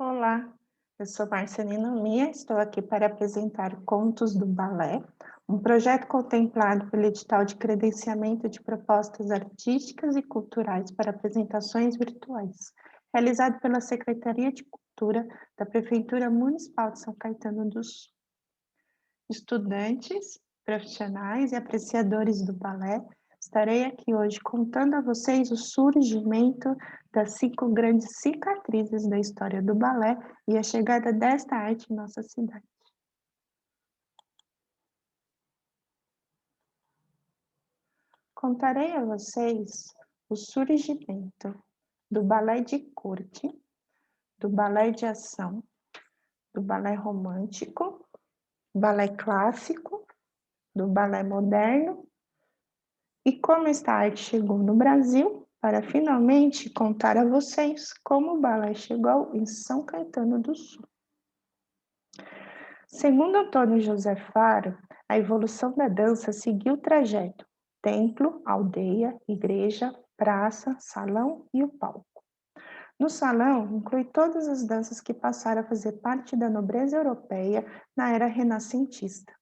Olá, eu sou Marcelina Minha, estou aqui para apresentar Contos do Balé, um projeto contemplado pelo edital de credenciamento de propostas artísticas e culturais para apresentações virtuais, realizado pela Secretaria de Cultura da Prefeitura Municipal de São Caetano do Sul. Estudantes, profissionais e apreciadores do balé, estarei aqui hoje contando a vocês o surgimento das 5 grandes cicatrizes da história do balé e a chegada desta arte em nossa cidade. Contarei a vocês o surgimento do balé de corte, do balé de ação, do balé romântico, balé clássico, do balé moderno e como esta arte chegou no Brasil, para finalmente contar a vocês como o balé chegou em São Caetano do Sul. Segundo Antônio José Faro, a evolução da dança seguiu o trajeto: templo, aldeia, igreja, praça, salão e o palco. No salão, inclui todas as danças que passaram a fazer parte da nobreza europeia na era renascentista.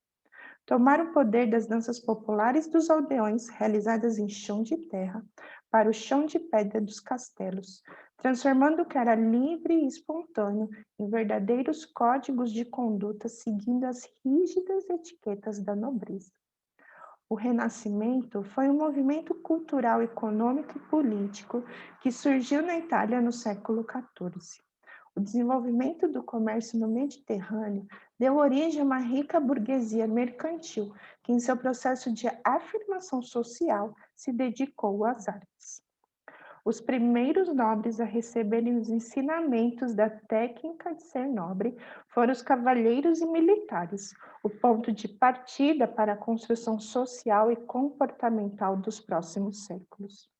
Tomaram o poder das danças populares dos aldeões, realizadas em chão de terra, para o chão de pedra dos castelos, transformando o que era livre e espontâneo em verdadeiros códigos de conduta, seguindo as rígidas etiquetas da nobreza. O Renascimento foi um movimento cultural, econômico e político que surgiu na Itália no século XIV. O desenvolvimento do comércio no Mediterrâneo deu origem a uma rica burguesia mercantil, que, em seu processo de afirmação social, se dedicou às artes. Os primeiros nobres a receberem os ensinamentos da técnica de ser nobre foram os cavalheiros e militares, o ponto de partida para a construção social e comportamental dos próximos séculos.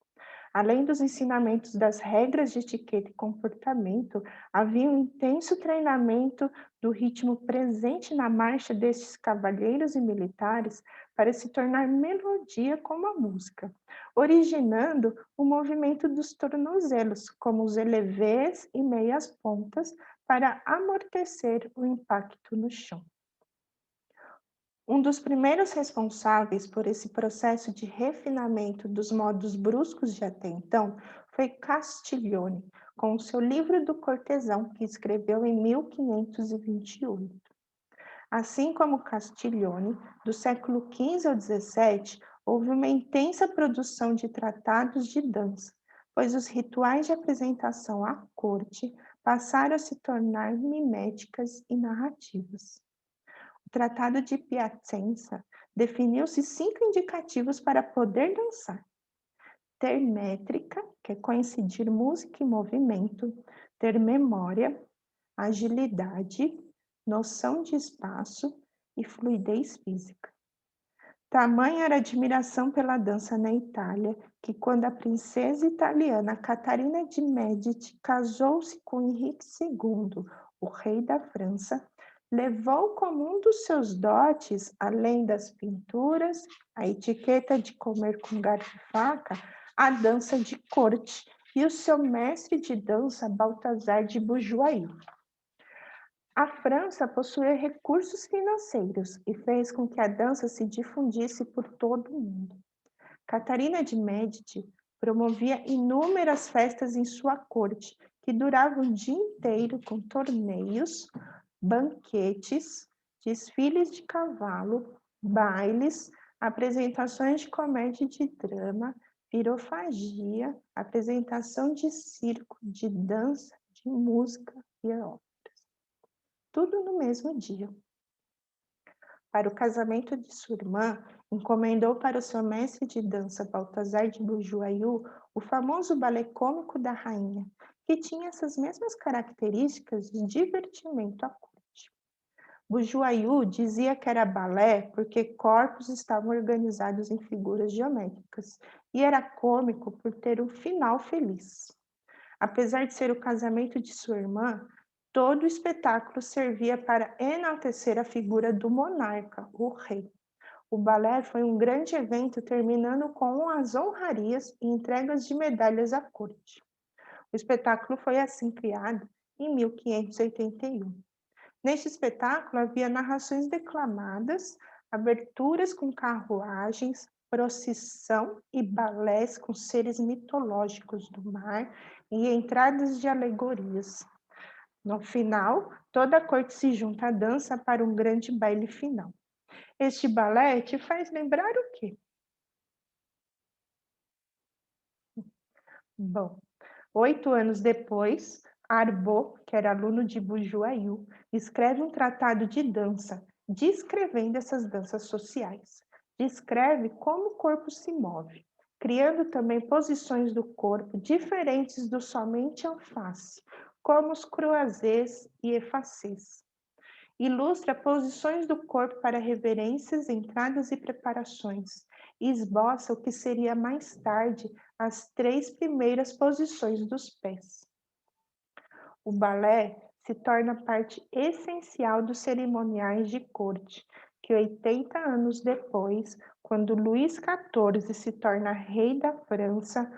Além dos ensinamentos das regras de etiqueta e comportamento, havia um intenso treinamento do ritmo presente na marcha destes cavalheiros e militares para se tornar melodia como a música, originando o movimento dos tornozelos, como os elevés e meias pontas, para amortecer o impacto no chão. Um dos primeiros responsáveis por esse processo de refinamento dos modos bruscos de até então foi Castiglione, com o seu Livro do Cortesão, que escreveu em 1528. Assim como Castiglione, do século XV ao XVII, houve uma intensa produção de tratados de dança, pois os rituais de apresentação à corte passaram a se tornar miméticas e narrativas. O Tratado de Piacenza definiu-se 5 indicativos para poder dançar: ter métrica, que é coincidir música e movimento; ter memória, agilidade, noção de espaço e fluidez física. Tamanha era a admiração pela dança na Itália, que quando a princesa italiana Catarina de Médici casou-se com Henrique II, o rei da França, levou como um dos seus dotes, além das pinturas, a etiqueta de comer com garfo e faca, a dança de corte, e o seu mestre de dança, Balthazar de Bujuaí. A França possuía recursos financeiros e fez com que a dança se difundisse por todo o mundo. Catarina de Médici promovia inúmeras festas em sua corte, que duravam o dia inteiro com torneios, banquetes, desfiles de cavalo, bailes, apresentações de comédia e de drama, pirofagia, apresentação de circo, de dança, de música e ópera. Tudo no mesmo dia. Para o casamento de sua irmã, encomendou para o seu mestre de dança, Balthazar de Bujuaí, o famoso balé cômico da rainha, que tinha essas mesmas características de divertimento à corte. Bujuaí dizia que era balé porque corpos estavam organizados em figuras geométricas, e era cômico por ter um final feliz. Apesar de ser o casamento de sua irmã, todo o espetáculo servia para enaltecer a figura do monarca, o rei. O balé foi um grande evento, terminando com as honrarias e entregas de medalhas à corte. O espetáculo foi assim criado em 1581. Neste espetáculo havia narrações declamadas, aberturas com carruagens, procissão e balés com seres mitológicos do mar e entradas de alegorias. No final, toda a corte se junta à dança para um grande baile final. Este balé te faz lembrar o quê? Bom, 8 anos depois, Arbô, que era aluno de Bujuayu, escreve um tratado de dança, descrevendo essas danças sociais. Descreve como o corpo se move, criando também posições do corpo diferentes do somente en face, como os croisés e effacés. Ilustra posições do corpo para reverências, entradas e preparações, e esboça o que seria mais tarde as 3 primeiras posições dos pés. O balé se torna parte essencial dos cerimoniais de corte, que 80 anos depois, quando Luís XIV se torna rei da França,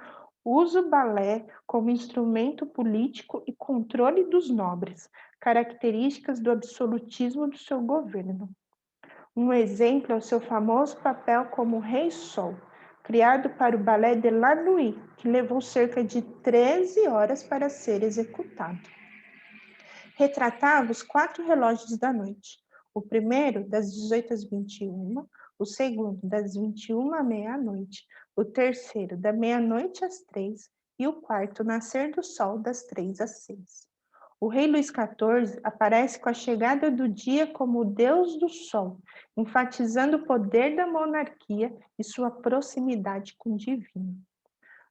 usa o balé como instrumento político e controle dos nobres, características do absolutismo do seu governo. Um exemplo é o seu famoso papel como Rei Sol, criado para o balé de La Nuit, que levou cerca de 13 horas para ser executado. Retratava os 4 relógios da noite. O primeiro, das 18 às 21, o segundo, das 21 à meia-noite, o terceiro, da meia-noite às 3 e o quarto, nascer do sol, das 3 às 6. O rei Luís XIV aparece com a chegada do dia como o deus do sol, enfatizando o poder da monarquia e sua proximidade com o divino.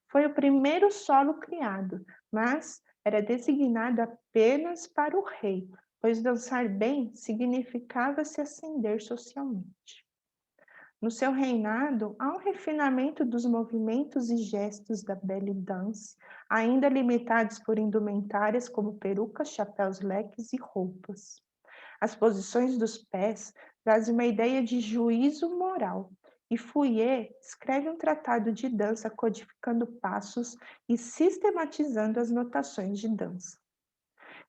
Foi o primeiro solo criado, mas era designado apenas para o rei, pois dançar bem significava se ascender socialmente. No seu reinado, há um refinamento dos movimentos e gestos da belly dance, ainda limitados por indumentárias como perucas, chapéus, leques e roupas. As posições dos pés trazem uma ideia de juízo moral, e Fouillé escreve um tratado de dança codificando passos e sistematizando as notações de dança.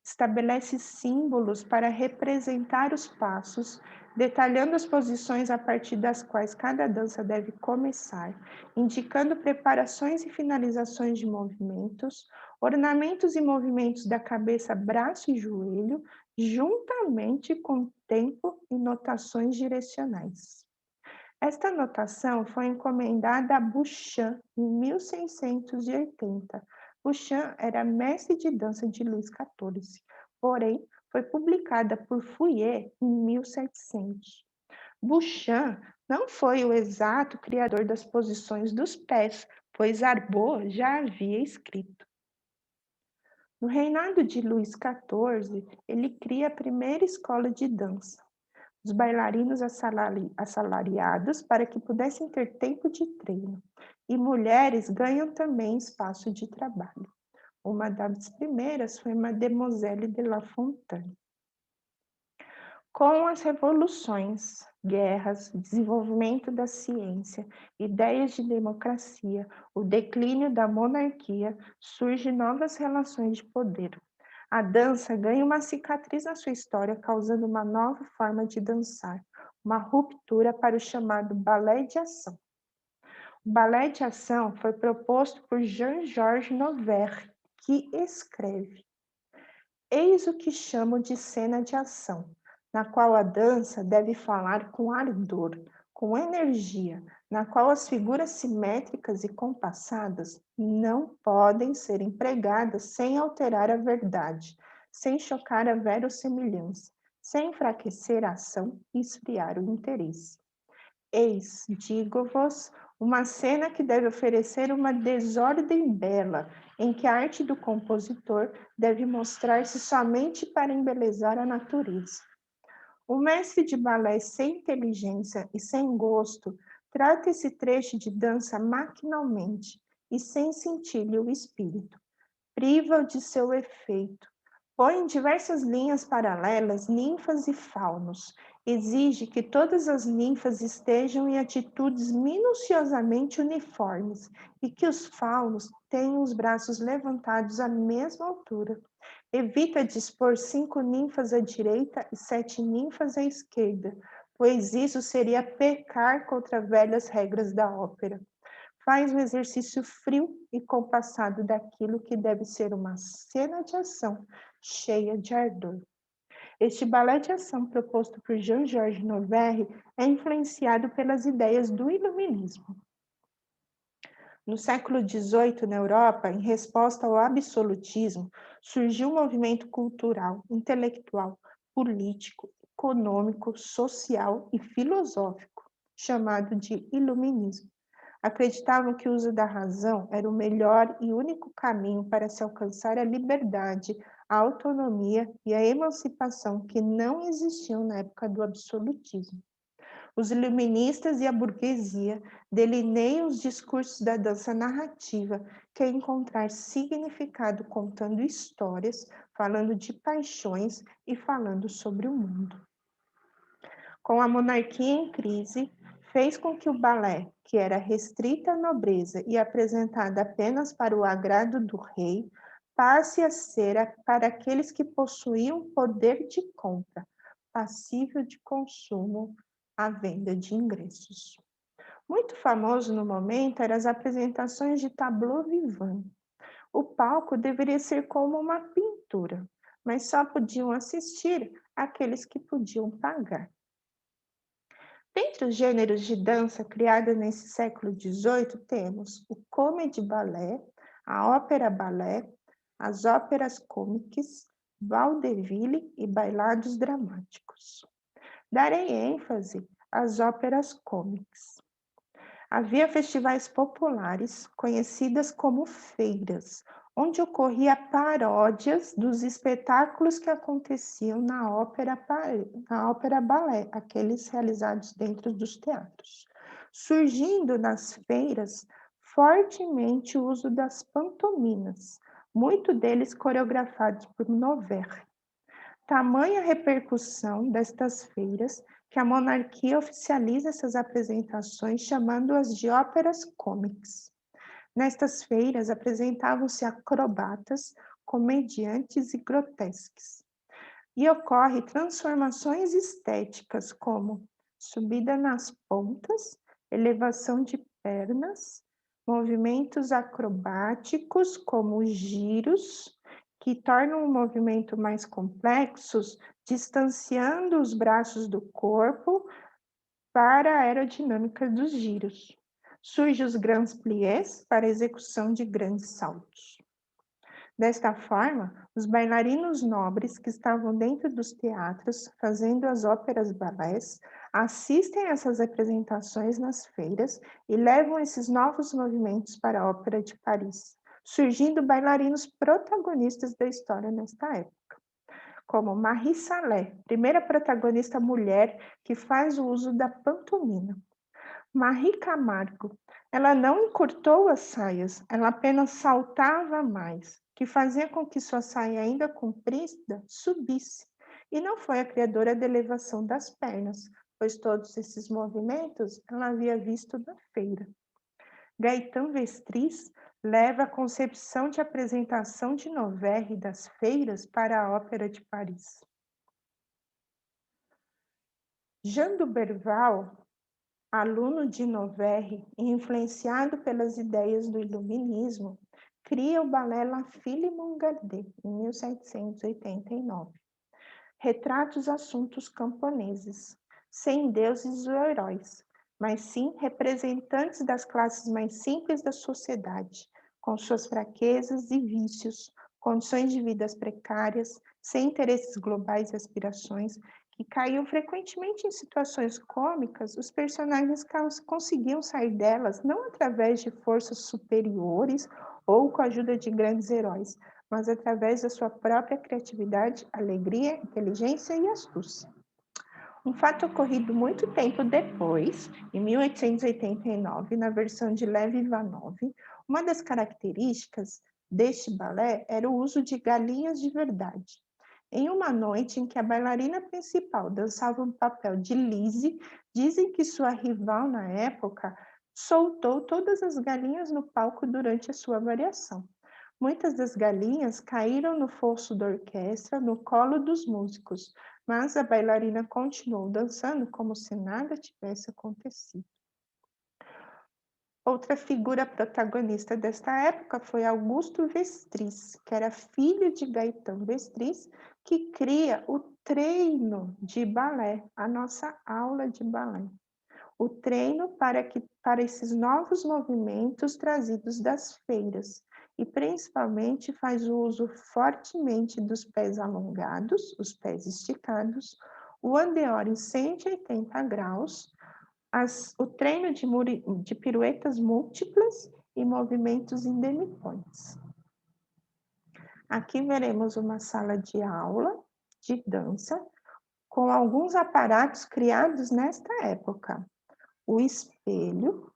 Estabelece símbolos para representar os passos, detalhando as posições a partir das quais cada dança deve começar, indicando preparações e finalizações de movimentos, ornamentos e movimentos da cabeça, braço e joelho, juntamente com tempo e notações direcionais. Esta notação foi encomendada a Bouchan em 1680. Bouchan era mestre de dança de Luís XIV, porém foi publicada por Fouillé em 1700. Bouchan não foi o exato criador das posições dos pés, pois Arbô já havia escrito. No reinado de Luís XIV, ele cria a primeira escola de dança, os bailarinos assalariados para que pudessem ter tempo de treino, e mulheres ganham também espaço de trabalho. Uma das primeiras foi Mademoiselle de La Fontaine. Com as revoluções, guerras, desenvolvimento da ciência, ideias de democracia, o declínio da monarquia, surgem novas relações de poder. A dança ganha uma cicatriz na sua história, causando uma nova forma de dançar, uma ruptura para o chamado balé de ação. O balé de ação foi proposto por Jean-Georges Noverre, que escreve: eis o que chamo de cena de ação, na qual a dança deve falar com ardor, com energia, na qual as figuras simétricas e compassadas não podem ser empregadas sem alterar a verdade, sem chocar a verossimilhança, sem enfraquecer a ação e esfriar o interesse. Eis, digo-vos, uma cena que deve oferecer uma desordem bela, em que a arte do compositor deve mostrar-se somente para embelezar a natureza. O mestre de balé sem inteligência e sem gosto trata esse trecho de dança maquinalmente e sem sentir-lhe o espírito. Priva-o de seu efeito. Põe em diversas linhas paralelas ninfas e faunos. Exige que todas as ninfas estejam em atitudes minuciosamente uniformes e que os faunos tenham os braços levantados à mesma altura. Evita dispor 5 ninfas à direita e 7 ninfas à esquerda, pois isso seria pecar contra velhas regras da ópera. Faz o exercício frio e compassado daquilo que deve ser uma cena de ação cheia de ardor. Este balé de ação proposto por Jean-Georges Noverre é influenciado pelas ideias do iluminismo. No século XVIII, na Europa, em resposta ao absolutismo, surgiu um movimento cultural, intelectual, político, econômico, social e filosófico, chamado de iluminismo. Acreditavam que o uso da razão era o melhor e único caminho para se alcançar a liberdade, a autonomia e a emancipação que não existiam na época do absolutismo. Os iluministas e a burguesia delineiam os discursos da dança narrativa, que é encontrar significado contando histórias, falando de paixões e falando sobre o mundo. Com a monarquia em crise, fez com que o balé, que era restrita à nobreza e apresentada apenas para o agrado do rei, passe a ser para aqueles que possuíam poder de compra, passível de consumo à venda de ingressos. Muito famoso no momento eram as apresentações de tableau vivant. O palco deveria ser como uma pintura, mas só podiam assistir aqueles que podiam pagar. Dentre os gêneros de dança criados nesse século XVIII, temos o comedy ballet, a ópera ballet, as óperas cômicas, vaudeville e bailados dramáticos. Darei ênfase às óperas cômicas. Havia festivais populares, conhecidas como feiras, onde ocorria paródias dos espetáculos que aconteciam na ópera balé, aqueles realizados dentro dos teatros. Surgindo nas feiras fortemente o uso das pantomimas, muito deles coreografados por Noverre. Tamanha repercussão destas feiras que a monarquia oficializa essas apresentações chamando-as de óperas cômicas. Nestas feiras apresentavam-se acrobatas, comediantes e grotesques. E ocorre transformações estéticas como subida nas pontas, elevação de pernas, movimentos acrobáticos como giros, que tornam o movimento mais complexos, distanciando os braços do corpo para a aerodinâmica dos giros. Surgem os grands pliés para a execução de grandes saltos. Desta forma, os bailarinos nobres que estavam dentro dos teatros, fazendo as óperas balés, assistem a essas apresentações nas feiras e levam esses novos movimentos para a Ópera de Paris, surgindo bailarinos protagonistas da história nesta época, como Marie Salé, primeira protagonista mulher que faz o uso da pantomima. Marie Camargo, ela não encurtou as saias, ela apenas saltava mais, que fazia com que sua saia ainda comprida subisse, e não foi a criadora da elevação das pernas, pois todos esses movimentos ela havia visto na feira. Gaëtan Vestris leva a concepção de apresentação de Noverre das feiras para a Ópera de Paris. Jean Duberval, aluno de Noverre e influenciado pelas ideias do iluminismo, cria o balé La Fille Mongardet, em 1789. Retrata os assuntos camponeses, sem deuses ou heróis, mas sim representantes das classes mais simples da sociedade, com suas fraquezas e vícios, condições de vidas precárias, sem interesses globais e aspirações, que caíam frequentemente em situações cômicas, os personagens conseguiam sair delas não através de forças superiores ou com a ajuda de grandes heróis, mas através da sua própria criatividade, alegria, inteligência e astúcia. Um fato ocorrido muito tempo depois, em 1889, na versão de Lev Ivanov, uma das características deste balé era o uso de galinhas de verdade. Em uma noite em que a bailarina principal dançava um papel de Lise, dizem que sua rival na época soltou todas as galinhas no palco durante a sua variação. Muitas das galinhas caíram no fosso da orquestra, no colo dos músicos, mas a bailarina continuou dançando como se nada tivesse acontecido. Outra figura protagonista desta época foi Augusto Vestris, que era filho de Gaetão Vestris, que cria o treino de balé, a nossa aula de balé. O treino para esses novos movimentos trazidos das feiras, e principalmente faz o uso fortemente dos pés alongados, os pés esticados, o andeor em 180 graus, o treino de piruetas múltiplas e movimentos em demi-points. Aqui veremos uma sala de aula de dança com alguns aparatos criados nesta época. O espelho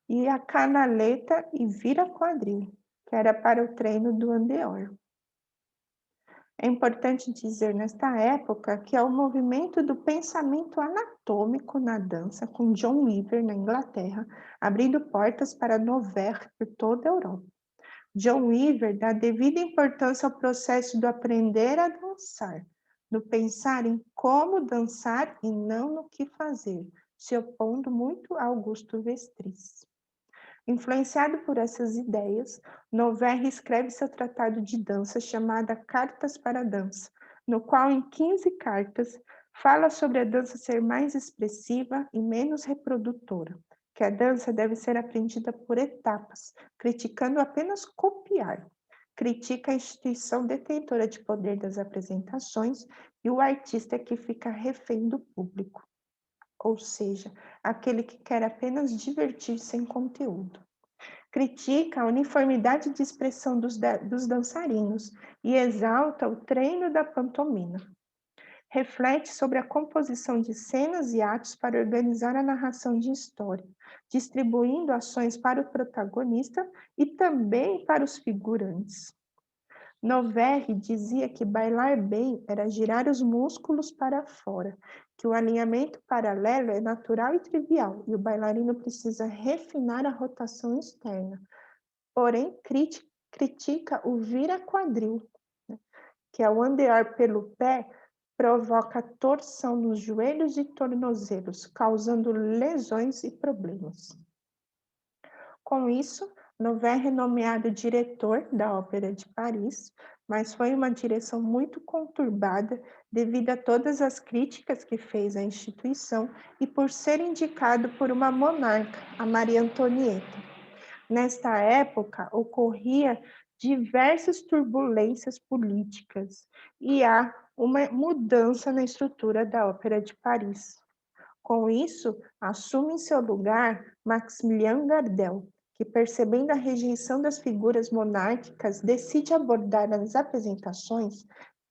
e a canaleta e vira-quadril, que era para o treino do andeor. É importante dizer nesta época que é o movimento do pensamento anatômico na dança, com John Weaver, na Inglaterra, abrindo portas para Noverre por toda a Europa. John Weaver dá devida importância ao processo do aprender a dançar, do pensar em como dançar e não no que fazer, se opondo muito a Augusto Vestris. Influenciado por essas ideias, Noverre escreve seu tratado de dança chamado Cartas para a Dança, no qual, em 15 cartas, fala sobre a dança ser mais expressiva e menos reprodutora, que a dança deve ser aprendida por etapas, criticando apenas copiar. Critica a instituição detentora de poder das apresentações e o artista que fica refém do público, ou seja, aquele que quer apenas divertir sem conteúdo. Critica a uniformidade de expressão dos dançarinos e exalta o treino da pantomima. Reflete sobre a composição de cenas e atos para organizar a narração de história, distribuindo ações para o protagonista e também para os figurantes. Noverre dizia que bailar bem era girar os músculos para fora, que o alinhamento paralelo é natural e trivial, e o bailarino precisa refinar a rotação externa. Porém, critica o vira-quadril, né, que é o andear pelo pé, provoca torção nos joelhos e tornozelos, causando lesões e problemas. Com isso, Noverre é nomeado diretor da Ópera de Paris, mas foi uma direção muito conturbada devido a todas as críticas que fez à instituição e por ser indicado por uma monarca, a Maria Antonieta. Nesta época, ocorria diversas turbulências políticas e há uma mudança na estrutura da Ópera de Paris. Com isso, assume em seu lugar Maximilien Gardel, que, percebendo a rejeição das figuras monárquicas, decide abordar nas apresentações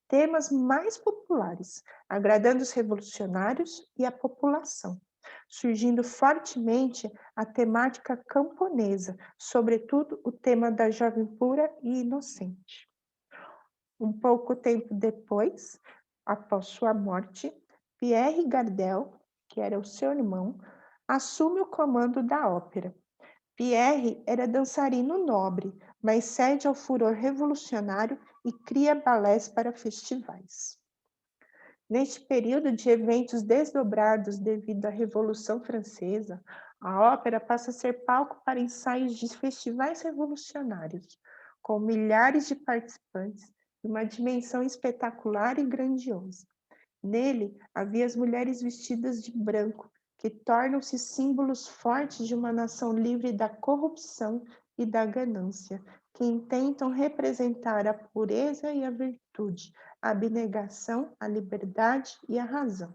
temas mais populares, agradando os revolucionários e a população, surgindo fortemente a temática camponesa, sobretudo o tema da jovem pura e inocente. Um pouco tempo depois, após sua morte, Pierre Gardel, que era o seu irmão, assume o comando da ópera. Pierre era dançarino nobre, mas cede ao furor revolucionário e cria balés para festivais. Neste período de eventos desdobrados devido à Revolução Francesa, a ópera passa a ser palco para ensaios de festivais revolucionários, com milhares de participantes e uma dimensão espetacular e grandiosa. Nele, havia as mulheres vestidas de branco, que tornam-se símbolos fortes de uma nação livre da corrupção e da ganância, que intentam representar a pureza e a virtude, a abnegação, a liberdade e a razão.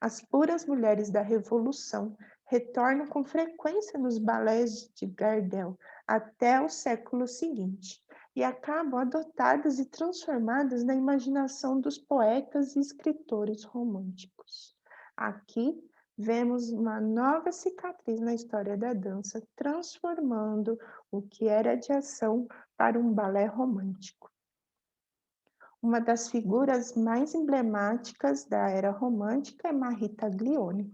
As puras mulheres da Revolução retornam com frequência nos balés de Gardel até o século seguinte e acabam adotadas e transformadas na imaginação dos poetas e escritores românticos. Aqui vemos uma nova cicatriz na história da dança, transformando o que era de ação para um balé romântico. Uma das figuras mais emblemáticas da era romântica é Marie Taglioni.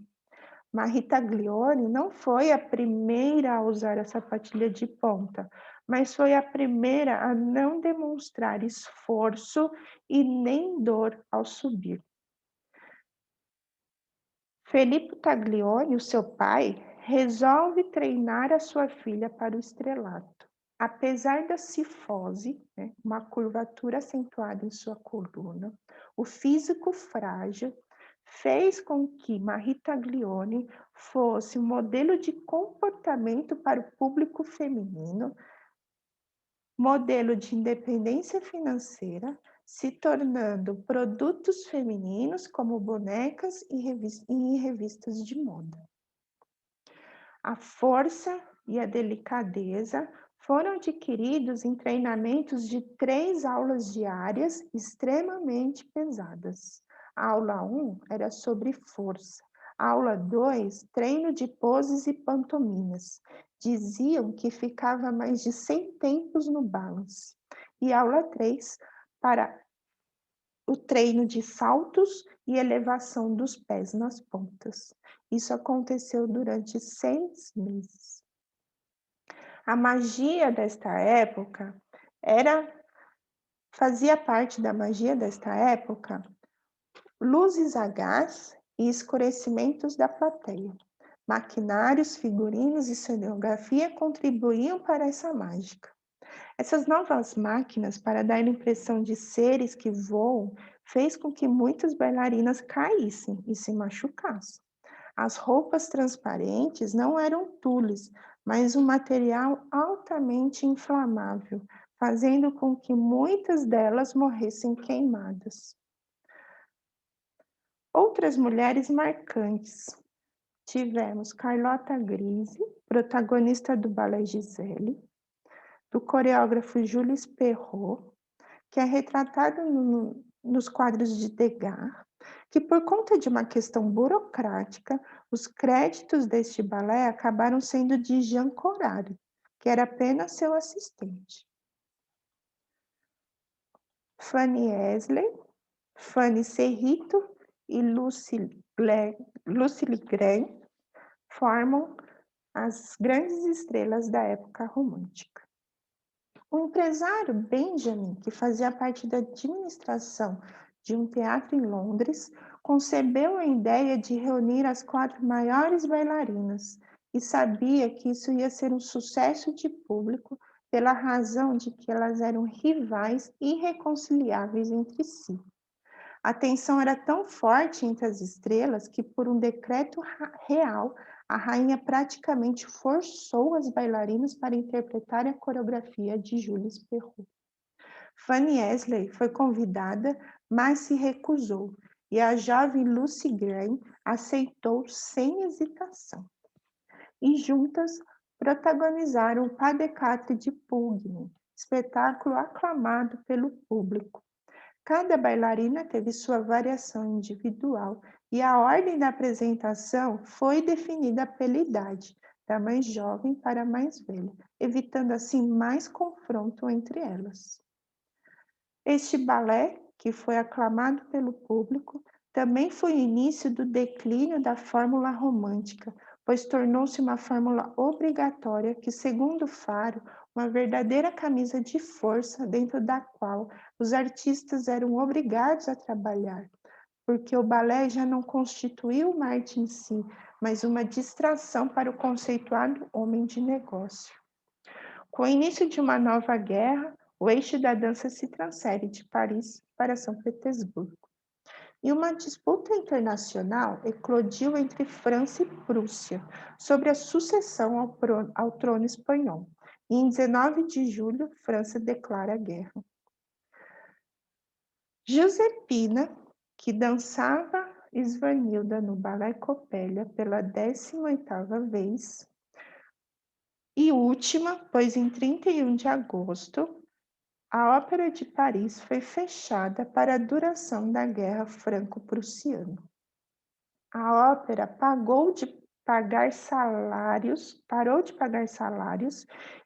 Marie Taglioni não foi a primeira a usar a sapatilha de ponta, mas foi a primeira a não demonstrar esforço e nem dor ao subir. Felipe Taglioni, o seu pai, resolve treinar a sua filha para o estrelato. Apesar da cifose, né, uma curvatura acentuada em sua coluna, o físico frágil fez com que Marie Taglioni fosse um modelo de comportamento para o público feminino, modelo de independência financeira, se tornando produtos femininos como bonecas e revistas de moda. A força e a delicadeza foram adquiridos em treinamentos de 3 aulas diárias extremamente pesadas. A aula 1 era sobre força. A aula 2, treino de poses e pantomimas. Diziam que ficava mais de 100 tempos no balance. E a aula 3, para o treino de saltos e elevação dos pés nas pontas. Isso aconteceu durante 6 meses. A magia desta época fazia parte da magia desta época luzes a gás e escurecimentos da plateia. Maquinários, figurinos e cenografia contribuíam para essa mágica. Essas novas máquinas, para dar a impressão de seres que voam, fez com que muitas bailarinas caíssem e se machucassem. As roupas transparentes não eram tules, mas um material altamente inflamável, fazendo com que muitas delas morressem queimadas. Outras mulheres marcantes. Tivemos Carlota Grise, protagonista do balé Gisele, do coreógrafo Jules Perrault, que é retratado nos quadros de Degas, que por conta de uma questão burocrática, os créditos deste balé acabaram sendo de Jean Corari, que era apenas seu assistente. Fanny Esley, Fanny Serrito e Lucille Gray formam as grandes estrelas da época romântica. O empresário Benjamin, que fazia parte da administração de um teatro em Londres, concebeu a ideia de reunir as 4 maiores bailarinas e sabia que isso ia ser um sucesso de público pela razão de que elas eram rivais irreconciliáveis entre si. A tensão era tão forte entre as estrelas que, por um decreto real, a rainha praticamente forçou as bailarinas para interpretar a coreografia de Jules Perrault. Fanny Esley foi convidada, mas se recusou, e a jovem Lucy Gray aceitou sem hesitação. E juntas protagonizaram o Pas de Quatre de Pullman, espetáculo aclamado pelo público. Cada bailarina teve sua variação individual e a ordem da apresentação foi definida pela idade, da mais jovem para a mais velha, evitando assim mais confronto entre elas. Este balé, que foi aclamado pelo público, também foi o início do declínio da fórmula romântica, pois tornou-se uma fórmula obrigatória que, segundo Faro, uma verdadeira camisa de força dentro da qual os artistas eram obrigados a trabalhar, porque o balé já não constituía uma arte em si, mas uma distração para o conceituado homem de negócio. Com o início de uma nova guerra, o eixo da dança se transfere de Paris para São Petersburgo. E uma disputa internacional eclodiu entre França e Prússia sobre a sucessão ao trono espanhol. E em 19 de julho, França declara guerra. Josepina, que dançava Svanilda no Balé Coppelia pela 18ª vez, e última, pois em 31 de agosto, a Ópera de Paris foi fechada para a duração da Guerra Franco-Prussiana. A ópera parou de pagar salários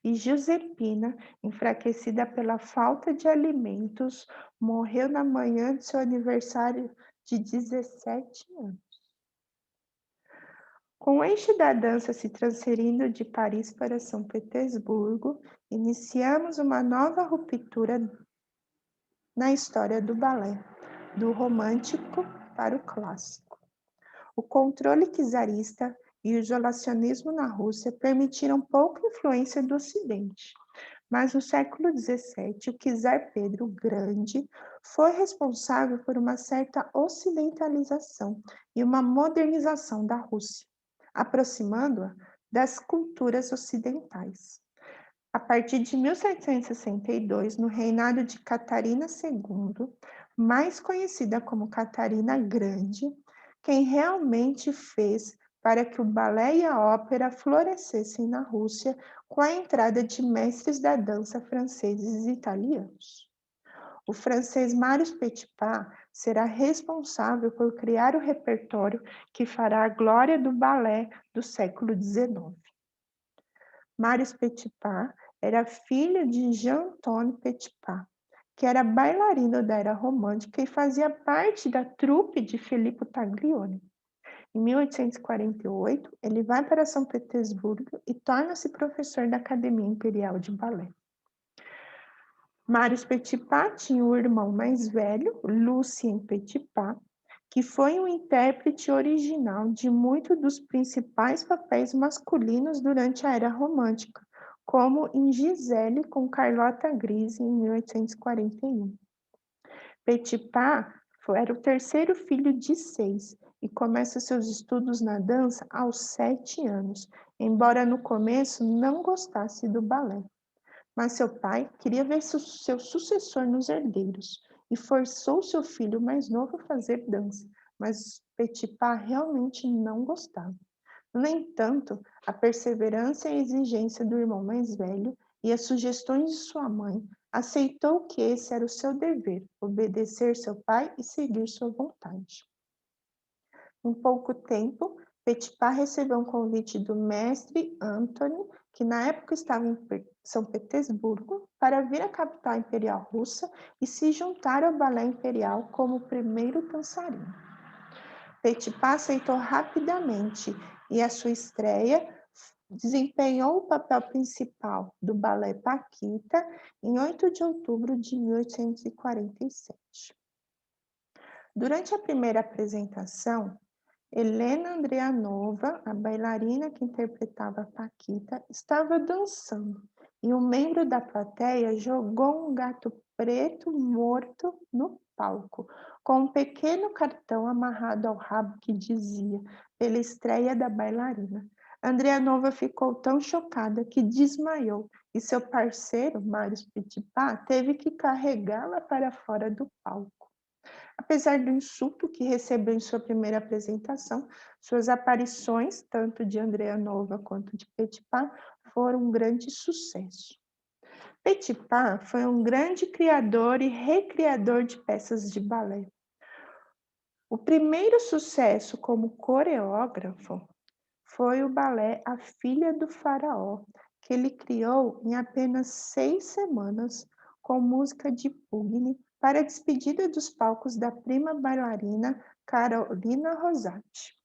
e Josepina, enfraquecida pela falta de alimentos, morreu na manhã de seu aniversário de 17 anos. Com o eixo da dança se transferindo de Paris para São Petersburgo, iniciamos uma nova ruptura na história do balé, do romântico para o clássico. O controle czarista e o isolacionismo na Rússia permitiram pouca influência do Ocidente, mas no século XVII, o czar Pedro o Grande foi responsável por uma certa ocidentalização e uma modernização da Rússia, aproximando-a das culturas ocidentais. A partir de 1762, no reinado de Catarina II, mais conhecida como Catarina Grande, quem realmente fez para que o balé e a ópera florescessem na Rússia com a entrada de mestres da dança franceses e italianos. O francês Marius Petipa será responsável por criar o repertório que fará a glória do balé do século XIX. Marius Petipa era filho de Jean-Antoine Petipa, que era bailarino da era romântica e fazia parte da trupe de Filippo Taglioni. Em 1848, ele vai para São Petersburgo e torna-se professor da Academia Imperial de Balé. Marius Petipa tinha um irmão mais velho, Lucien Petipa, que foi um intérprete original de muitos dos principais papéis masculinos durante a Era Romântica, como em Gisele com Carlota Grise, em 1841. Petipa era o terceiro filho de 6 e começa seus estudos na dança aos 7 anos, embora no começo não gostasse do balé. Mas seu pai queria ver seu sucessor nos herdeiros e forçou seu filho mais novo a fazer dança, mas Petipa realmente não gostava. No entanto, a perseverança e a exigência do irmão mais velho e as sugestões de sua mãe aceitou que esse era o seu dever, obedecer seu pai e seguir sua vontade. Em pouco tempo, Petipa recebeu um convite do mestre Antony, que na época estava em São Petersburgo, para vir à capital imperial russa e se juntar ao balé imperial como primeiro dançarino. Petipa aceitou rapidamente e a sua estreia desempenhou o papel principal do balé Paquita em 8 de outubro de 1847. Durante a primeira apresentação, Helena Andrianova, a bailarina que interpretava a Paquita, estava dançando e um membro da plateia jogou um gato preto morto no palco, com um pequeno cartão amarrado ao rabo que dizia pela estreia da bailarina. Andrianova ficou tão chocada que desmaiou e seu parceiro, Marius Petipa, teve que carregá-la para fora do palco. Apesar do insulto que recebeu em sua primeira apresentação, suas aparições, tanto de Andrianova quanto de Petipa, foram um grande sucesso. Petipa foi um grande criador e recriador de peças de balé. O primeiro sucesso como coreógrafo foi o balé A Filha do Faraó, que ele criou em apenas 6 semanas, com música de Puccini, para a despedida dos palcos da prima bailarina Carolina Rosati.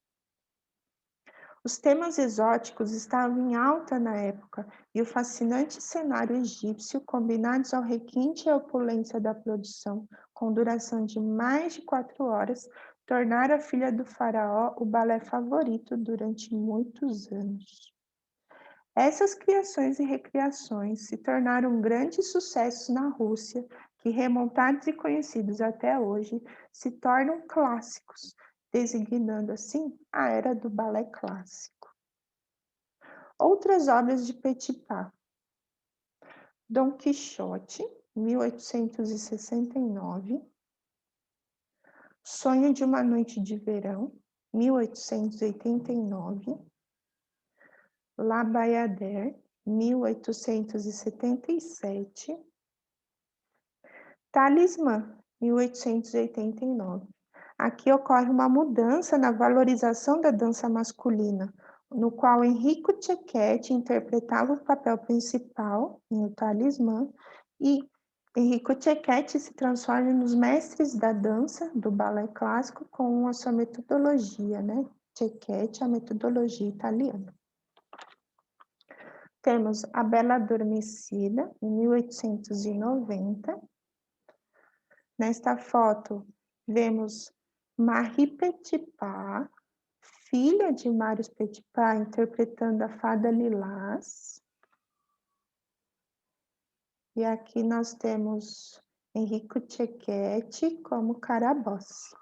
Os temas exóticos estavam em alta na época e o fascinante cenário egípcio, combinados ao requinte e à opulência da produção, com duração de mais de 4 horas, tornaram A Filha do Faraó o balé favorito durante muitos anos. Essas criações e recriações se tornaram grandes sucessos na Rússia, que, remontados e conhecidos até hoje, se tornam clássicos, designando assim a era do balé clássico. Outras obras de Petipa: Dom Quixote, 1869, Sonho de uma Noite de Verão, 1889, La Bayadère, 1877, Talismã, 1889. Aqui ocorre uma mudança na valorização da dança masculina, no qual Enrico Cecchetti interpretava o papel principal em O Talismã e Enrico Cecchetti se transforma nos mestres da dança do balé clássico com a sua metodologia, né, Cecchetti, a metodologia italiana. Temos a Bela Adormecida, em 1890. Nesta foto, vemos Marie Petipa, filha de Marius Petipa, interpretando a Fada Lilás. E aqui nós temos Enrico Cecchetti como Carabosse.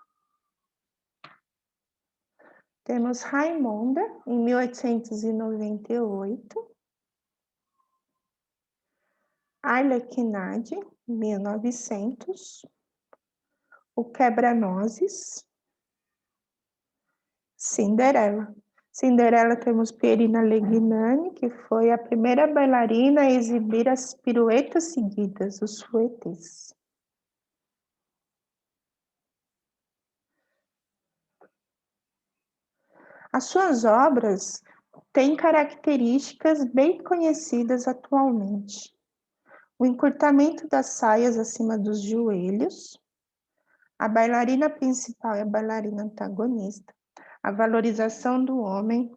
Temos Raimonda, em 1898. Arlequinade, 1900. O Quebra-Nozes. Cinderela. Cinderela temos Pierina Legnani, que foi a primeira bailarina a exibir as piruetas seguidas, os fouettes. As suas obras têm características bem conhecidas atualmente. O encurtamento das saias acima dos joelhos, a bailarina principal e a bailarina antagonista, a valorização do homem,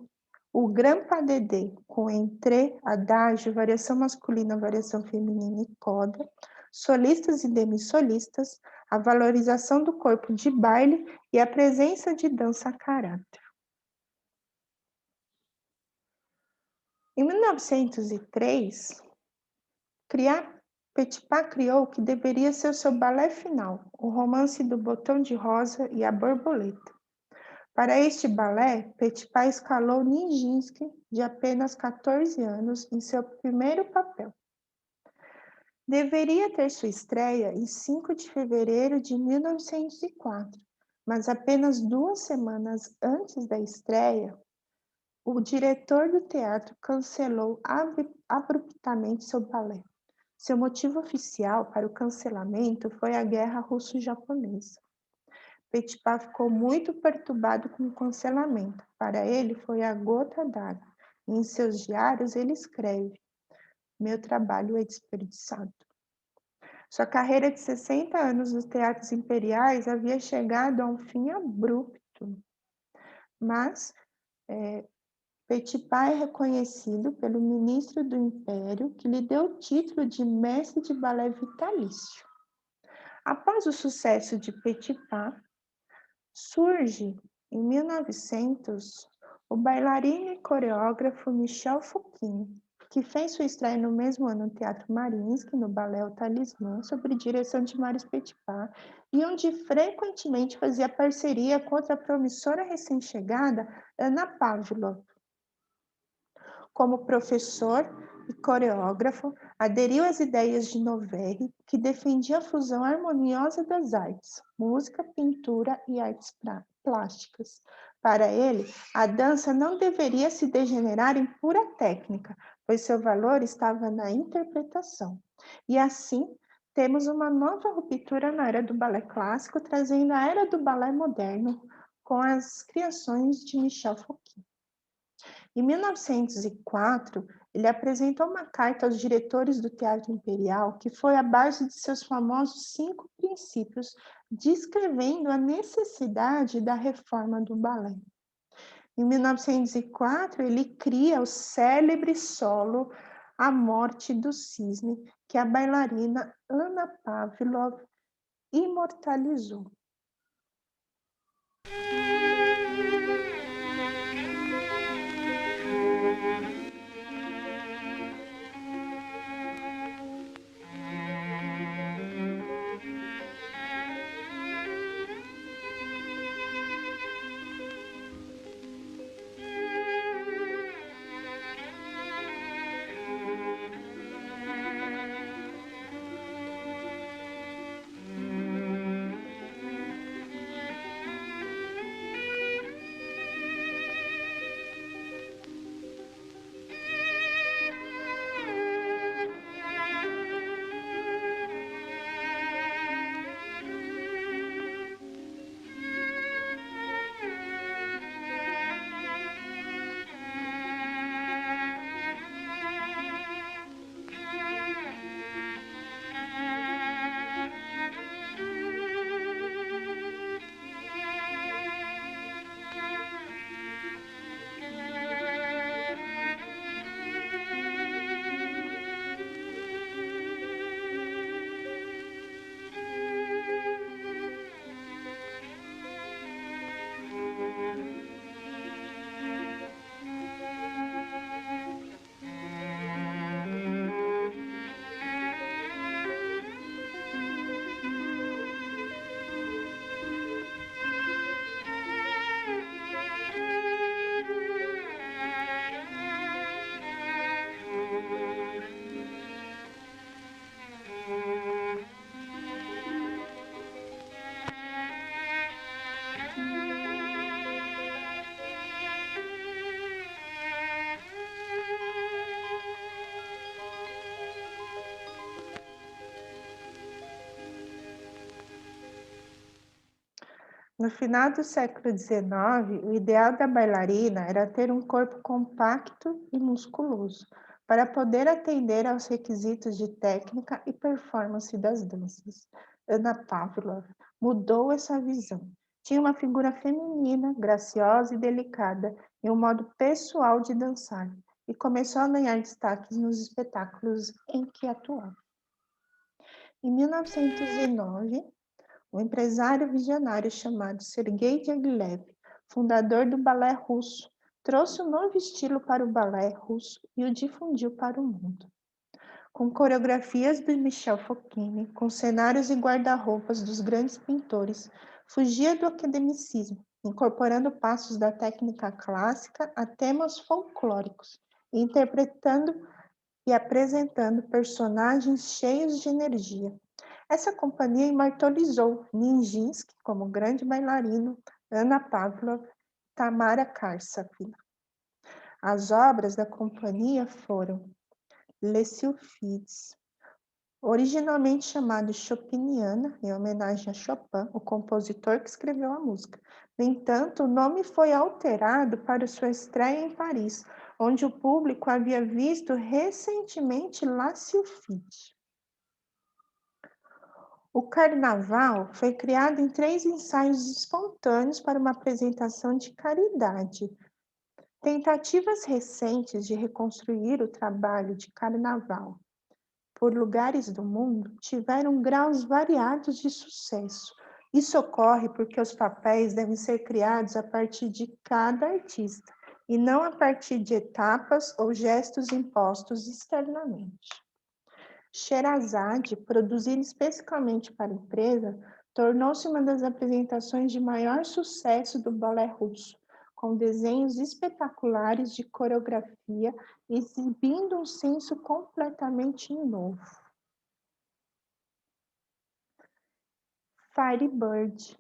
o grand pas de deux, com entrée, adágio, variação masculina, variação feminina e coda, solistas e demissolistas, a valorização do corpo de baile e a presença de dança a caráter. Em 1903, Petipa criou o que deveria ser o seu balé final, o romance do Botão de Rosa e a Borboleta. Para este balé, Petipa escalou Nijinsky, de apenas 14 anos, em seu primeiro papel. Deveria ter sua estreia em 5 de fevereiro de 1904, mas apenas 2 semanas antes da estreia, o diretor do teatro cancelou abruptamente seu balé. Seu motivo oficial para o cancelamento foi a Guerra Russo-Japonesa. Petipa ficou muito perturbado com o cancelamento. Para ele, foi a gota d'água. Em seus diários, ele escreve: "Meu trabalho é desperdiçado." Sua carreira de 60 anos nos teatros imperiais havia chegado a um fim abrupto. Mas Petipa é reconhecido pelo ministro do Império, que lhe deu o título de mestre de balé vitalício. Após o sucesso de Petipa, surge, em 1900, o bailarino e coreógrafo Michel Fokine, que fez sua estreia no mesmo ano no Teatro Mariinsky, no balé O Talismã, sob direção de Marius Petipa, e onde frequentemente fazia parceria com outra promissora recém-chegada, Anna Pavlov. Como professor e coreógrafo, aderiu às ideias de Noverre, que defendia a fusão harmoniosa das artes, música, pintura e artes plásticas. Para ele, a dança não deveria se degenerar em pura técnica, pois seu valor estava na interpretação. E assim, temos uma nova ruptura na era do balé clássico, trazendo a era do balé moderno, com as criações de Michel Fokine. Em 1904, ele apresentou uma carta aos diretores do Teatro Imperial, que foi a base de seus famosos 5 princípios, descrevendo a necessidade da reforma do balé. Em 1904, ele cria o célebre solo A Morte do Cisne, que a bailarina Anna Pavlov imortalizou. No final do século XIX, o ideal da bailarina era ter um corpo compacto e musculoso, para poder atender aos requisitos de técnica e performance das danças. Anna Pavlova mudou essa visão. Tinha uma figura feminina, graciosa e delicada, e um modo pessoal de dançar, e começou a ganhar destaques nos espetáculos em que atuava. Em 1909, um empresário visionário chamado Sergei Diaghilev, fundador do balé russo, trouxe um novo estilo para o balé russo e o difundiu para o mundo. Com coreografias de Michel Fokine, com cenários e guarda-roupas dos grandes pintores, fugia do academicismo, incorporando passos da técnica clássica a temas folclóricos, e interpretando e apresentando personagens cheios de energia. Essa companhia imortalizou Nijinsky como grande bailarino, Anna Pavlova, Tamara Karsavina. As obras da companhia foram Les Sylphides, originalmente chamado Chopiniana, em homenagem a Chopin, o compositor que escreveu a música. No entanto, o nome foi alterado para sua estreia em Paris, onde o público havia visto recentemente La Sylphide. O carnaval foi criado em 3 ensaios espontâneos para uma apresentação de caridade. Tentativas recentes de reconstruir o trabalho de carnaval por lugares do mundo tiveram graus variados de sucesso. Isso ocorre porque os papéis devem ser criados a partir de cada artista, e não a partir de etapas ou gestos impostos externamente. Sherazade, produzida especificamente para a empresa, tornou-se uma das apresentações de maior sucesso do balé russo, com desenhos espetaculares de coreografia, exibindo um senso completamente novo. Firebird.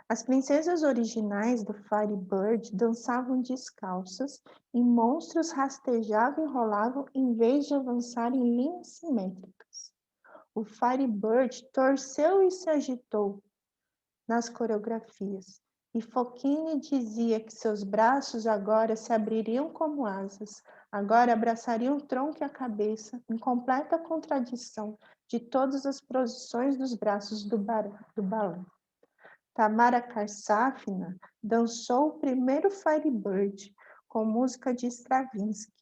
As princesas originais do Firebird dançavam descalças e monstros rastejavam e rolavam em vez de avançar em linhas simétricas. O Firebird torceu e se agitou nas coreografias, e Fokine dizia que seus braços agora se abririam como asas, agora abraçariam o tronco e a cabeça, em completa contradição de todas as posições dos braços do balé. Tamara Karsavina dançou o primeiro Firebird com música de Stravinsky.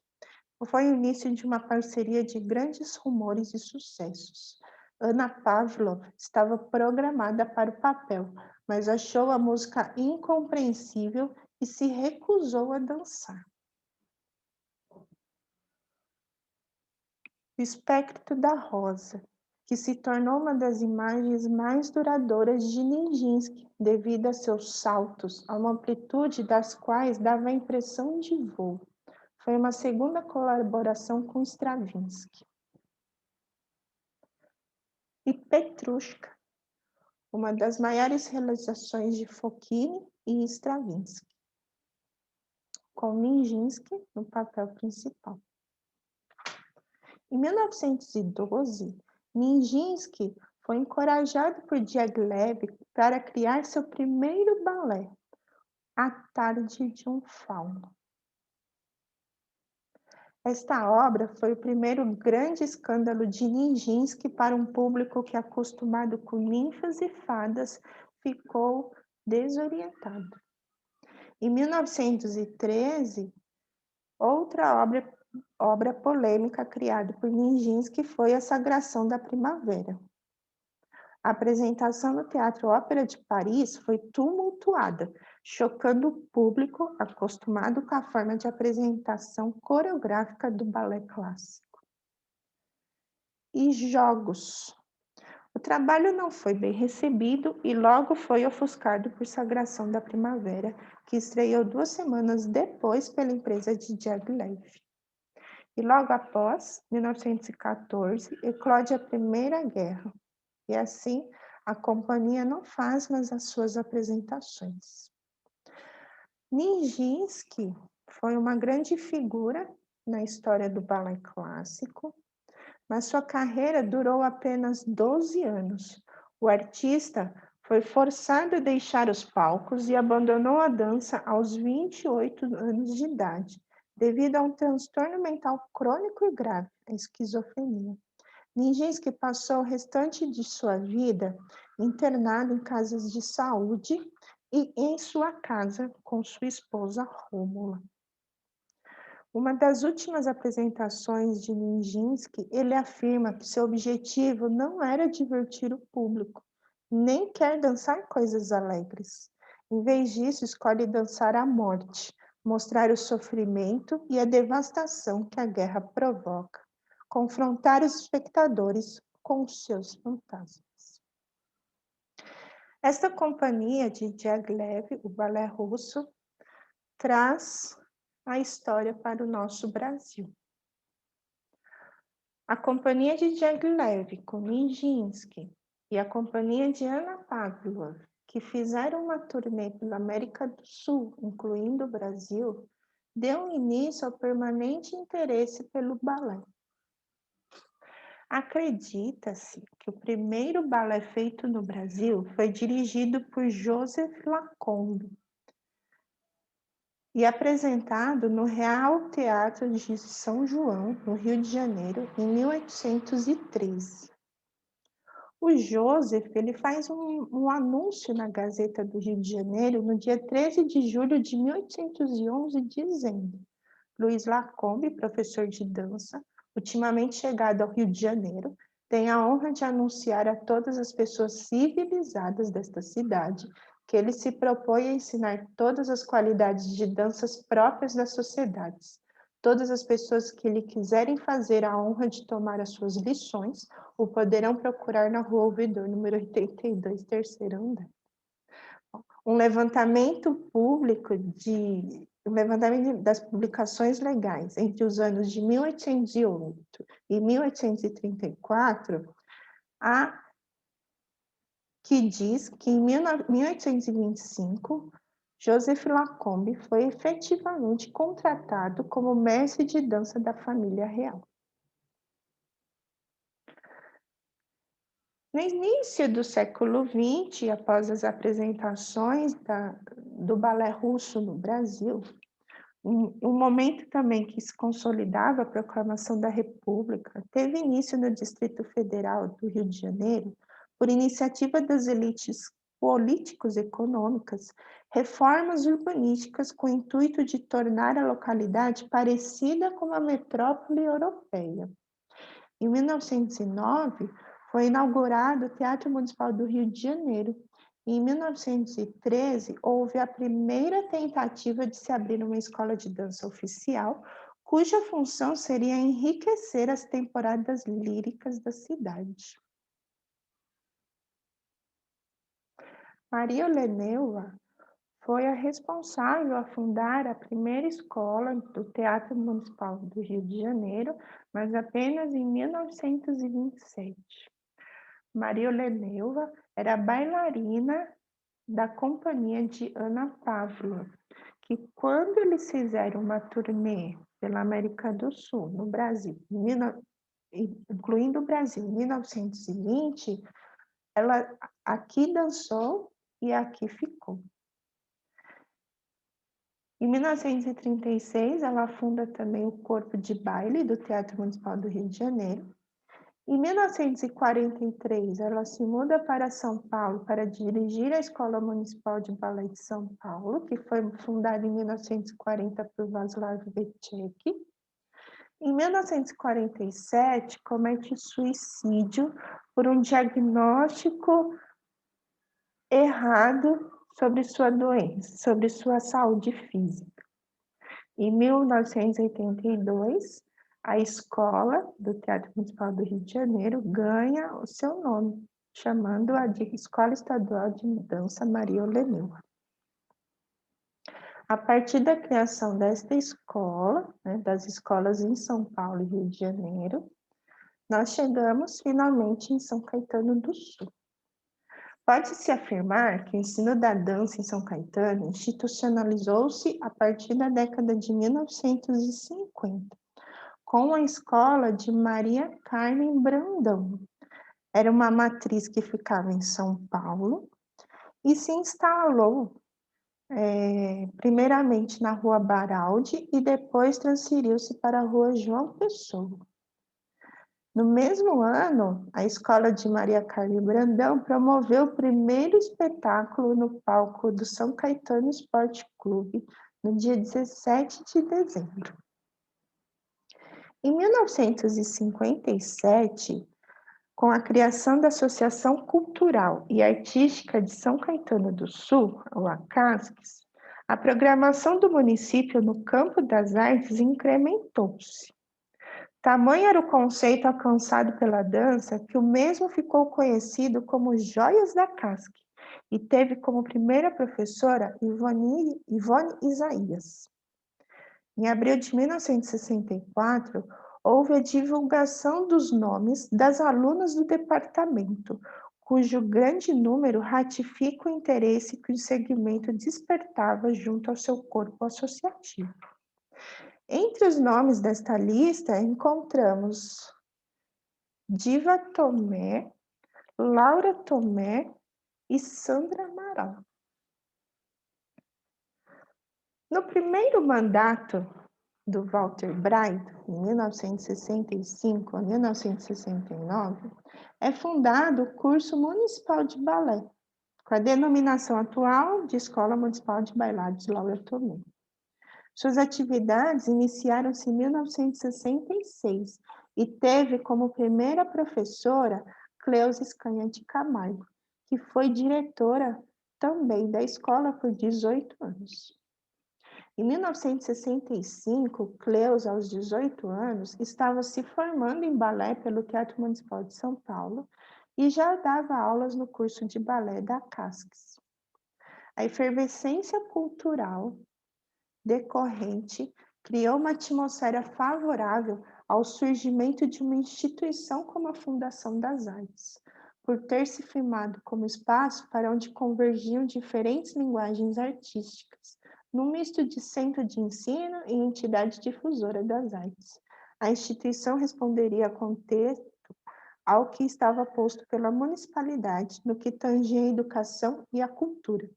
Foi o início de uma parceria de grandes rumores e sucessos. Anna Pavlova estava programada para o papel, mas achou a música incompreensível e se recusou a dançar. O espectro da rosa, que se tornou uma das imagens mais duradouras de Nijinsky, devido a seus saltos, a uma amplitude das quais dava a impressão de voo. Foi uma segunda colaboração com Stravinsky. E Petrushka, uma das maiores realizações de Fokine e Stravinsky, com Nijinsky no papel principal. Em 1912, Nijinsky foi encorajado por Diaghilev para criar seu primeiro balé, A Tarde de um Fauno. Esta obra foi o primeiro grande escândalo de Nijinsky para um público que, acostumado com ninfas e fadas, ficou desorientado. Em 1913, outra obra polêmica criada por Nijinsky foi A Sagração da Primavera. A apresentação no Teatro Ópera de Paris foi tumultuada, chocando o público acostumado com a forma de apresentação coreográfica do balé clássico. E jogos. O trabalho não foi bem recebido e logo foi ofuscado por Sagração da Primavera, que estreou 2 semanas depois pela empresa de Diaghilev. E logo após, 1914, eclode a Primeira Guerra. E assim, a companhia não faz mais as suas apresentações. Nijinsky foi uma grande figura na história do balé clássico, mas sua carreira durou apenas 12 anos. O artista Foi forçado a deixar os palcos e abandonou a dança aos 28 anos de idade, devido a um transtorno mental crônico e grave, a esquizofrenia. Nijinsky passou o restante de sua vida internado em casas de saúde e em sua casa com sua esposa Rômula. Uma das últimas apresentações de Nijinsky, ele afirma que seu objetivo não era divertir o público, nem quer dançar coisas alegres. Em vez disso, escolhe dançar a morte, mostrar o sofrimento e a devastação que a guerra provoca, confrontar os espectadores com os seus fantasmas. Esta companhia de Diaghilev, o balé russo, traz a história para o nosso Brasil. A companhia de Diaghilev com Nijinsky e a companhia de Anna Pavlova, que fizeram uma turnê pela América do Sul, incluindo o Brasil, deu início ao permanente interesse pelo balé. Acredita-se que o primeiro balé feito no Brasil foi dirigido por Joseph Lacombe e apresentado no Real Teatro de São João, no Rio de Janeiro, em 1813. O Joseph, ele faz um anúncio na Gazeta do Rio de Janeiro no dia 13 de julho de 1811, dizendo: Luiz Lacombe, professor de dança, ultimamente chegado ao Rio de Janeiro, tem a honra de anunciar a todas as pessoas civilizadas desta cidade que ele se propõe a ensinar todas as qualidades de danças próprias das sociedades. Todas as pessoas que lhe quiserem fazer a honra de tomar as suas lições o poderão procurar na Rua Ouvidor, número 82, terceiro andar. Um levantamento das publicações legais entre os anos de 1808 e 1834, que diz que em 1825, Joseph Lacombe foi efetivamente contratado como mestre de dança da família real. No início do século XX, após as apresentações do balé russo no Brasil, um momento também que se consolidava a proclamação da República, teve início no Distrito Federal do Rio de Janeiro, por iniciativa das elites políticos econômicas, reformas urbanísticas com o intuito de tornar a localidade parecida com a metrópole europeia. Em 1909, foi inaugurado o Teatro Municipal do Rio de Janeiro. Em 1913, houve a primeira tentativa de se abrir uma escola de dança oficial, cuja função seria enriquecer as temporadas líricas da cidade. Maria Leneua foi a responsável a fundar a primeira escola do Teatro Municipal do Rio de Janeiro, mas apenas em 1927. Maria Leneua era bailarina da companhia de Anna Pavlova, que quando eles fizeram uma turnê pela América do Sul, no Brasil, incluindo o Brasil, em 1920, ela aqui dançou e aqui ficou. Em 1936, ela funda também o Corpo de Baile do Teatro Municipal do Rio de Janeiro. Em 1943, ela se muda para São Paulo para dirigir a Escola Municipal de Balé de São Paulo, que foi fundada em 1940 por Václav Večeky. Em 1947, comete suicídio por um diagnóstico errado sobre sua doença, sobre sua saúde física. Em 1982, a escola do Teatro Municipal do Rio de Janeiro ganha o seu nome, chamando-a de Escola Estadual de Dança Maria Leneua. A partir da criação desta escola, das escolas em São Paulo e Rio de Janeiro, nós chegamos finalmente em São Caetano do Sul. Pode-se afirmar que o ensino da dança em São Caetano institucionalizou-se a partir da década de 1950, com a escola de Maria Carmen Brandão. Era uma matriz que ficava em São Paulo e se instalou primeiramente na Rua Baraldi e depois transferiu-se para a Rua João Pessoa. No mesmo ano, a Escola de Maria Carme Brandão promoveu o primeiro espetáculo no palco do São Caetano Esporte Clube, no dia 17 de dezembro. Em 1957, com a criação da Associação Cultural e Artística de São Caetano do Sul, o ACASCS, a programação do município no campo das artes incrementou-se. Tamanho era o conceito alcançado pela dança que o mesmo ficou conhecido como Joias da Casque e teve como primeira professora Ivone Isaías. Em abril de 1964, houve a divulgação dos nomes das alunas do departamento, cujo grande número ratifica o interesse que o segmento despertava junto ao seu corpo associativo. Entre os nomes desta lista, encontramos Diva Tomé, Laura Tomé e Sandra Amaral. No primeiro mandato do Walter Braid, em 1965 a 1969, é fundado o Curso Municipal de Balé, com a denominação atual de Escola Municipal de Bailados Laura Tomé. Suas atividades iniciaram-se em 1966 e teve como primeira professora Cleusa Scanha de Camargo, que foi diretora também da escola por 18 anos. Em 1965, Cleusa, aos 18 anos, estava se formando em balé pelo Teatro Municipal de São Paulo e já dava aulas no curso de balé da CASCS. A efervescência cultural decorrente criou uma atmosfera favorável ao surgimento de uma instituição como a Fundação das Artes, por ter se firmado como espaço para onde convergiam diferentes linguagens artísticas, num misto de centro de ensino e entidade difusora das artes. A instituição responderia a contexto ao que estava posto pela municipalidade no que tange a educação e a cultura.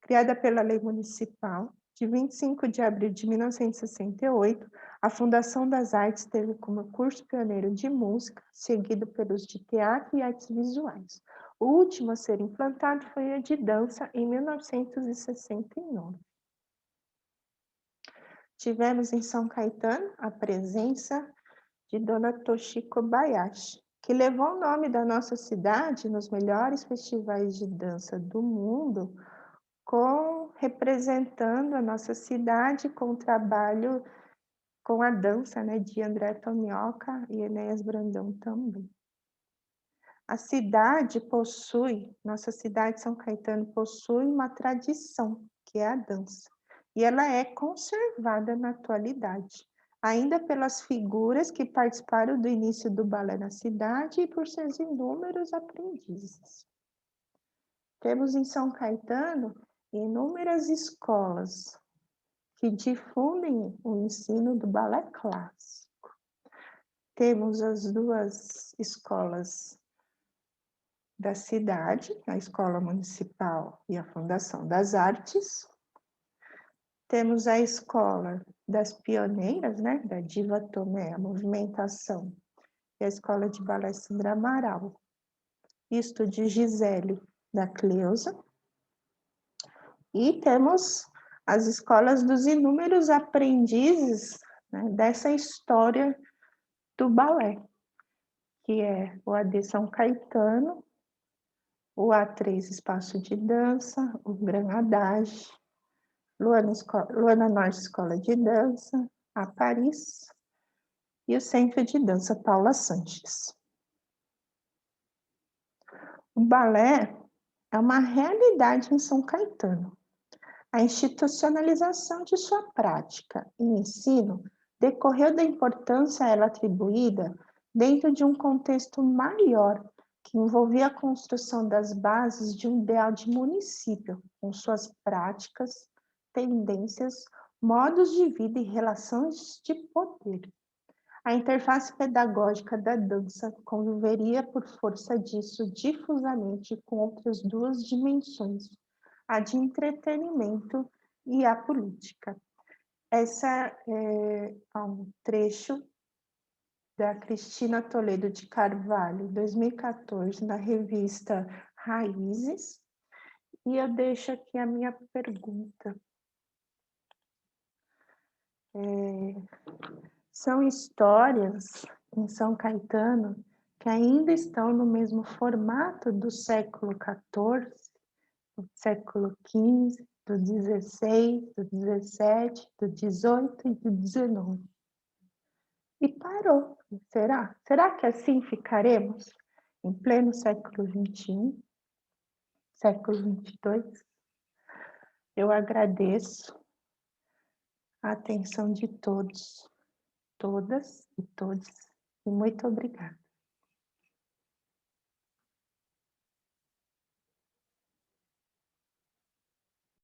Criada pela Lei Municipal de 25 de abril de 1968, a Fundação das Artes teve como curso pioneiro de música, seguido pelos de teatro e artes visuais. O último a ser implantado foi o de dança, em 1969. Tivemos em São Caetano a presença de Dona Toshiko Bayashi, que levou o nome da nossa cidade nos melhores festivais de dança do mundo, representando a nossa cidade com o trabalho com a dança, né, de André Tonioca e Enéas Brandão também. Nossa cidade São Caetano possui uma tradição, que é a dança, e ela é conservada na atualidade, ainda pelas figuras que participaram do início do balé na cidade e por seus inúmeros aprendizes. Temos em São Caetano inúmeras escolas que difundem o ensino do balé clássico. Temos as duas escolas da cidade, a Escola Municipal e a Fundação das Artes. Temos a Escola das Pioneiras, né, da Diva Tomé, a Movimentação, e a Escola de Balé Sandra Amaral. Isto de Gisele, da Cleusa. E temos as escolas dos inúmeros aprendizes, né, dessa história do balé, que é o AD São Caetano, o A3 Espaço de Dança, o Gran Adage, Luana Norte Escola de Dança, a Paris e o Centro de Dança Paula Sanches. O balé é uma realidade em São Caetano. A institucionalização de sua prática e ensino decorreu da importância a ela atribuída dentro de um contexto maior que envolvia a construção das bases de um ideal de município, com suas práticas, tendências, modos de vida e relações de poder. A interface pedagógica da dança conviveria por força disso difusamente com outras duas dimensões, a de entretenimento e a política. Essa é um trecho da Cristina Toledo de Carvalho, 2014, na revista Raízes, e eu deixo aqui a minha pergunta. São histórias em São Caetano que ainda estão no mesmo formato do século XIV, do século XV, do XVI, do XVII, do XVIII e do XIX. E parou. Será? Será que assim ficaremos em pleno século XXI, século XXII? Eu agradeço a atenção de todos, todas e todos, e muito obrigada.